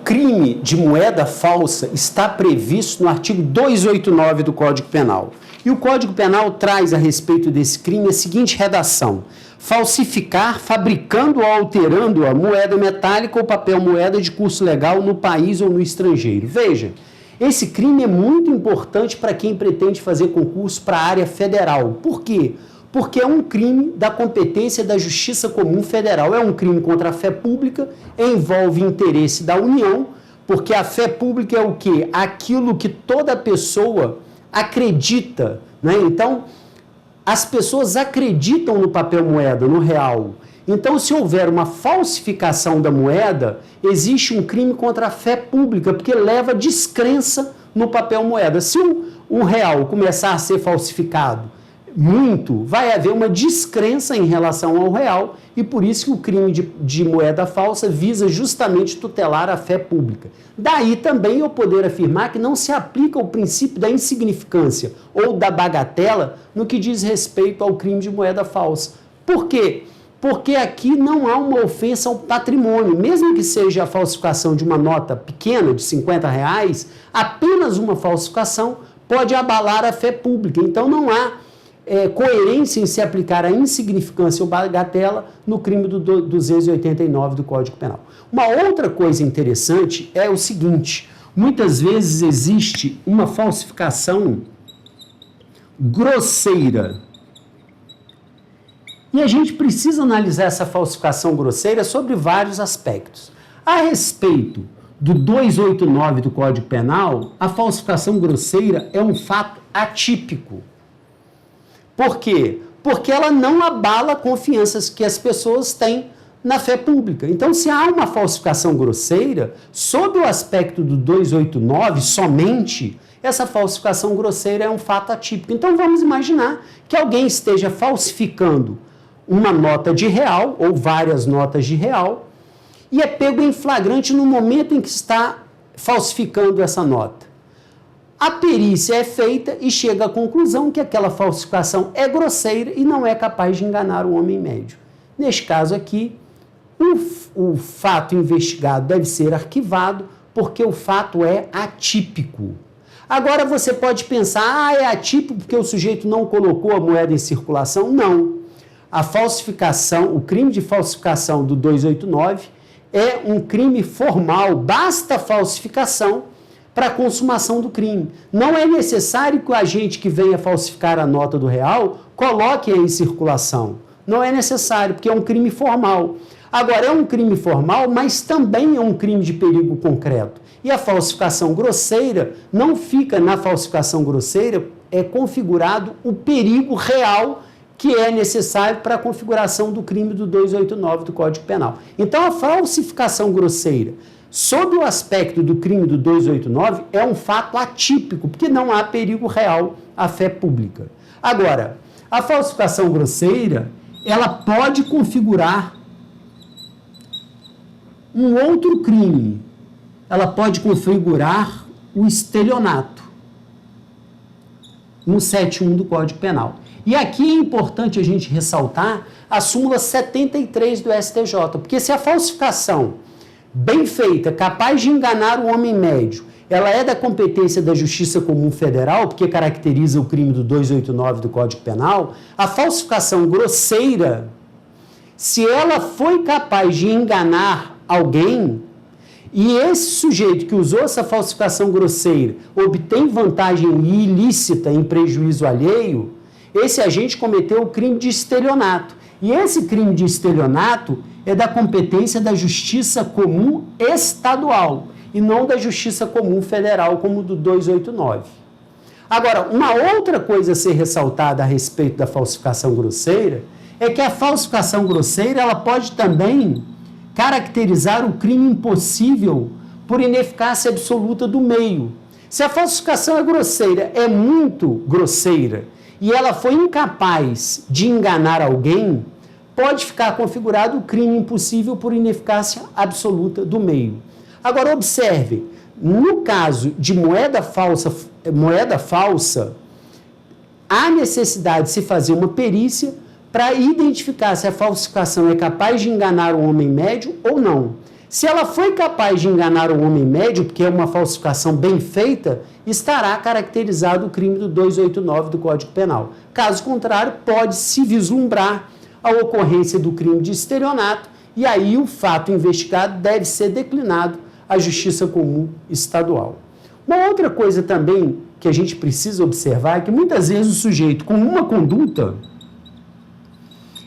crime de moeda falsa está previsto no artigo 289 do Código Penal. E o Código Penal traz a respeito desse crime a seguinte redação: falsificar, fabricando ou alterando a moeda metálica ou papel moeda de curso legal no país ou no estrangeiro. Veja, esse crime é muito importante para quem pretende fazer concurso para a área federal. Por quê? Porque é um crime da competência da Justiça Comum Federal. É um crime contra a fé pública, envolve interesse da União, porque a fé pública é o quê? Aquilo que toda pessoa acredita, né? Então, as pessoas acreditam no papel moeda, no real. Então, se houver uma falsificação da moeda, existe um crime contra a fé pública, porque leva descrença no papel moeda. Se o real começar a ser falsificado muito, vai haver uma descrença em relação ao real, e por isso que o crime de moeda falsa visa justamente tutelar a fé pública. Daí também eu poder afirmar que não se aplica o princípio da insignificância ou da bagatela no que diz respeito ao crime de moeda falsa. Por quê? Porque aqui não há uma ofensa ao patrimônio. Mesmo que seja a falsificação de uma nota pequena, de R$50, apenas uma falsificação pode abalar a fé pública. Então não há coerência em se aplicar a insignificância ou bagatela no crime do 289 do Código Penal. Uma outra coisa interessante é o seguinte: muitas vezes existe uma falsificação grosseira. E a gente precisa analisar essa falsificação grosseira sobre vários aspectos. A respeito do 289 do Código Penal, a falsificação grosseira é um fato atípico. Por quê? Porque ela não abala confianças que as pessoas têm na fé pública. Então, se há uma falsificação grosseira, sob o aspecto do 289 somente, essa falsificação grosseira é um fato atípico. Então, vamos imaginar que alguém esteja falsificando uma nota de real, ou várias notas de real, e é pego em flagrante no momento em que está falsificando essa nota. A perícia é feita e chega à conclusão que aquela falsificação é grosseira e não é capaz de enganar o homem médio. Neste caso aqui, o fato investigado deve ser arquivado porque o fato é atípico. Agora você pode pensar, é atípico porque o sujeito não colocou a moeda em circulação? Não. A falsificação, o crime de falsificação do 289 é um crime formal, basta a falsificação para a consumação do crime. Não é necessário que o agente que venha falsificar a nota do real coloque-a em circulação. Não é necessário, porque é um crime formal. Agora, é um crime formal, mas também é um crime de perigo concreto. E a falsificação grosseira, não fica na falsificação grosseira, é configurado o perigo real que é necessário para a configuração do crime do 289 do Código Penal. Então, a falsificação grosseira, sob o aspecto do crime do 289, é um fato atípico, porque não há perigo real à fé pública. Agora, a falsificação grosseira, ela pode configurar um outro crime. Ela pode configurar o estelionato, no 71 do Código Penal. E aqui é importante a gente ressaltar a súmula 73 do STJ, porque se a falsificação bem feita, capaz de enganar o homem médio, ela é da competência da Justiça Comum Federal, porque caracteriza o crime do 289 do Código Penal, a falsificação grosseira, se ela foi capaz de enganar alguém, e esse sujeito que usou essa falsificação grosseira obtém vantagem ilícita em prejuízo alheio, esse agente cometeu o crime de estelionato. E esse crime de estelionato é da competência da Justiça Comum Estadual e não da Justiça Comum Federal, como do 289. Agora, uma outra coisa a ser ressaltada a respeito da falsificação grosseira é que a falsificação grosseira ela pode também caracterizar o crime impossível por ineficácia absoluta do meio. Se a falsificação é grosseira, é muito grosseira, e ela foi incapaz de enganar alguém, pode ficar configurado o crime impossível por ineficácia absoluta do meio. Agora, observe, no caso de moeda falsa, há necessidade de se fazer uma perícia para identificar se a falsificação é capaz de enganar o homem médio ou não. Se ela foi capaz de enganar o homem médio, porque é uma falsificação bem feita, estará caracterizado o crime do 289 do Código Penal. Caso contrário, pode-se vislumbrar a ocorrência do crime de estelionato e aí o fato investigado deve ser declinado à Justiça Comum Estadual. Uma outra coisa também que a gente precisa observar é que muitas vezes o sujeito com uma conduta,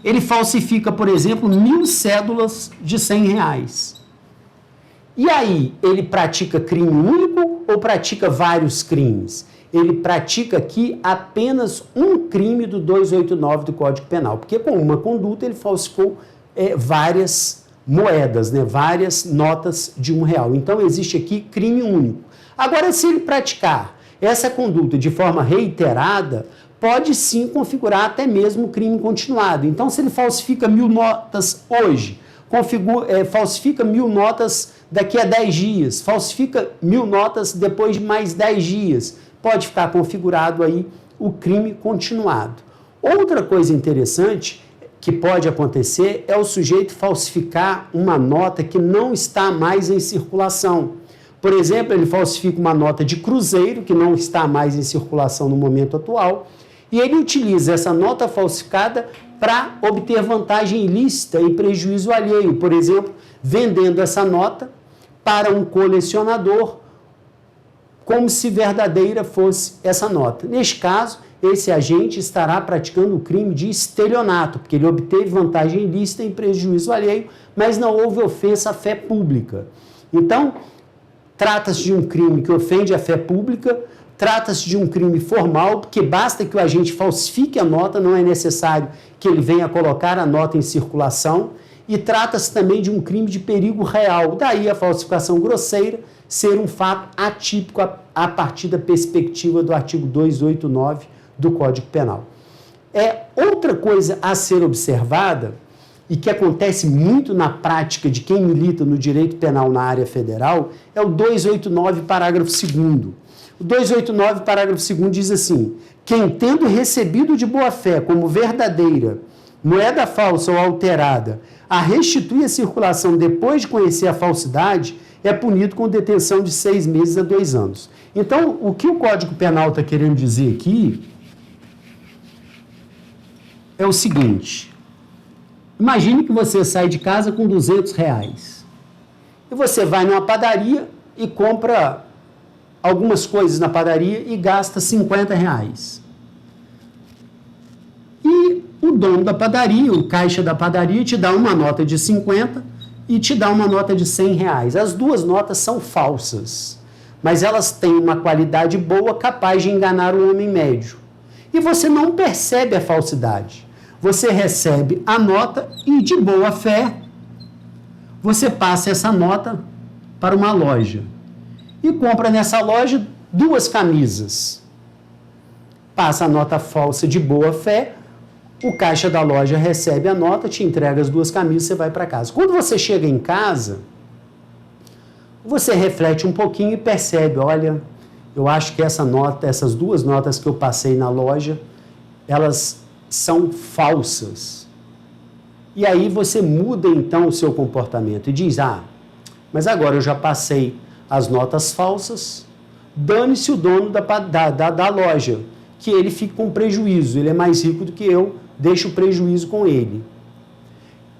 ele falsifica, por exemplo, 1.000 cédulas de R$100. E aí, ele pratica crime único ou pratica vários crimes? Ele pratica aqui apenas um crime do 289 do Código Penal, porque com uma conduta ele falsificou várias moedas, né, várias notas de R$1. Então, existe aqui crime único. Agora, se ele praticar essa conduta de forma reiterada, pode sim configurar até mesmo crime continuado. Então, se ele falsifica 1.000 notas hoje, falsifica 1.000 notas daqui a 10 dias, falsifica 1.000 notas depois de mais 10 dias, pode ficar configurado aí o crime continuado. Outra coisa interessante que pode acontecer é o sujeito falsificar uma nota que não está mais em circulação. Por exemplo, ele falsifica uma nota de cruzeiro que não está mais em circulação no momento atual e ele utiliza essa nota falsificada para obter vantagem ilícita e prejuízo alheio, por exemplo, vendendo essa nota para um colecionador como se verdadeira fosse essa nota. Neste caso, esse agente estará praticando o crime de estelionato, porque ele obteve vantagem ilícita e prejuízo alheio, mas não houve ofensa à fé pública. Então, trata-se de um crime que ofende a fé pública, trata-se de um crime formal, porque basta que o agente falsifique a nota, não é necessário que ele venha colocar a nota em circulação, e trata-se também de um crime de perigo real, daí a falsificação grosseira ser um fato atípico a partir da perspectiva do artigo 289 do Código Penal. Outra coisa a ser observada, e que acontece muito na prática de quem milita no direito penal na área federal, é o 289, parágrafo 2º. O 289, parágrafo 2º diz assim: quem tendo recebido de boa fé como verdadeira, moeda falsa ou alterada, a restitui a circulação depois de conhecer a falsidade, é punido com detenção de 6 meses a 2 anos. Então, o que o Código Penal está querendo dizer aqui é o seguinte: imagine que você sai de casa com R$200 e você vai numa padaria e compra algumas coisas na padaria e gasta R$50. E o dono da padaria, o caixa da padaria, te dá uma nota de 50 e te dá uma nota de R$100. As duas notas são falsas, mas elas têm uma qualidade boa capaz de enganar o homem médio. E você não percebe a falsidade. Você recebe a nota e, de boa fé, você passa essa nota para uma loja e compra nessa loja 2 camisas. Passa a nota falsa de boa fé, o caixa da loja recebe a nota, te entrega as 2 camisas e você vai para casa. Quando você chega em casa, você reflete um pouquinho e percebe: olha, eu acho que essas 2 notas que eu passei na loja, elas são falsas. E aí você muda então o seu comportamento e diz: mas agora eu já passei as notas falsas, dane-se o dono da loja, que ele fica com prejuízo, ele é mais rico do que eu, deixa o prejuízo com ele.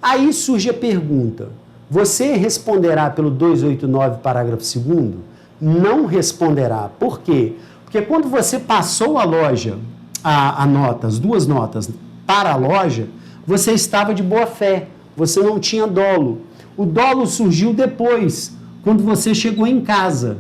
Aí surge a pergunta: você responderá pelo 289, parágrafo 2º? Não responderá. Por quê? Porque quando você passou a loja, as 2 notas para a loja, você estava de boa fé, você não tinha dolo. O dolo surgiu depois, quando você chegou em casa.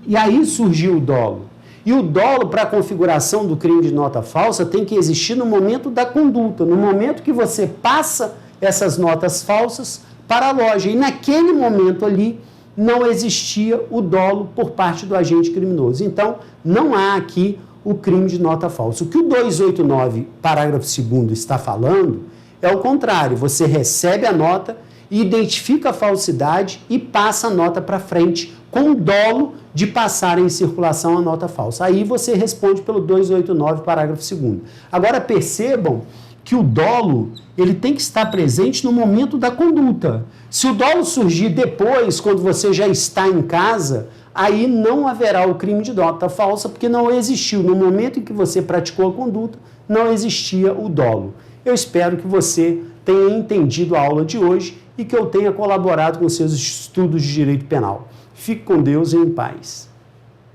E aí surgiu o dolo. E o dolo, para a configuração do crime de nota falsa, tem que existir no momento da conduta, no momento que você passa essas notas falsas para a loja. E naquele momento ali, não existia o dolo por parte do agente criminoso. Então, não há aqui o crime de nota falsa. O que o 289, parágrafo 2º, está falando é o contrário. Você recebe a nota, identifica a falsidade e passa a nota para frente com dolo de passar em circulação a nota falsa. Aí você responde pelo 289, parágrafo 2º. Agora percebam que o dolo ele tem que estar presente no momento da conduta. Se o dolo surgir depois, quando você já está em casa, aí não haverá o crime de nota falsa, porque não existiu. No momento em que você praticou a conduta, não existia o dolo. Eu espero que você tenha entendido a aula de hoje e que eu tenha colaborado com seus estudos de direito penal. Fique com Deus e em paz.